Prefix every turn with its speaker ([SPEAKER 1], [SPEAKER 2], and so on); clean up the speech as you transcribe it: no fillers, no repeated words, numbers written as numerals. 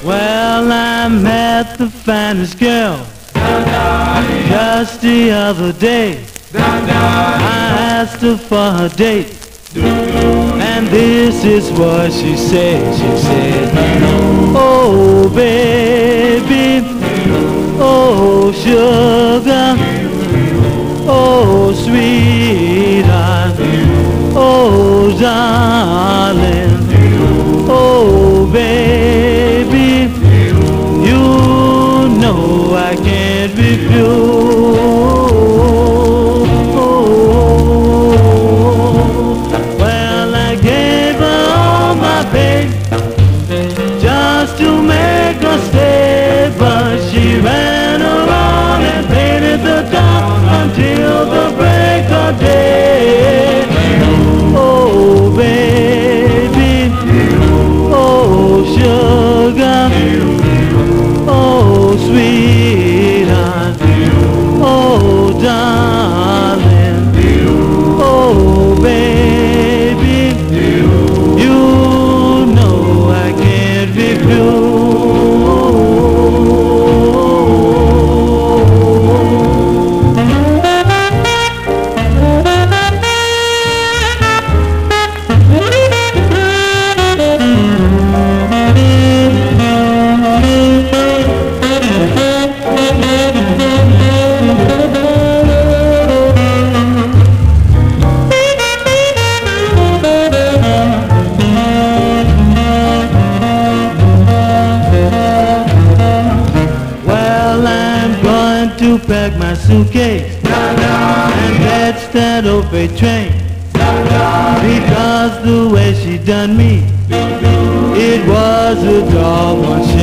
[SPEAKER 1] Well, I met the finest girl just the other day. I asked her for her date, and this is what she said. She said, oh baby, oh sugar, oh sweetheart, oh darling, oh baby, you know I can't refuse. Well, I gave her all my pay just to make her stay, but she ran around and painted the town until the break of day. Oh baby, oh sugar, oh sweetheart, oh darling, oh baby, you know I can't refuse. To pack my suitcase and catch that old freight train, because the way she done me, it was a doggone shame.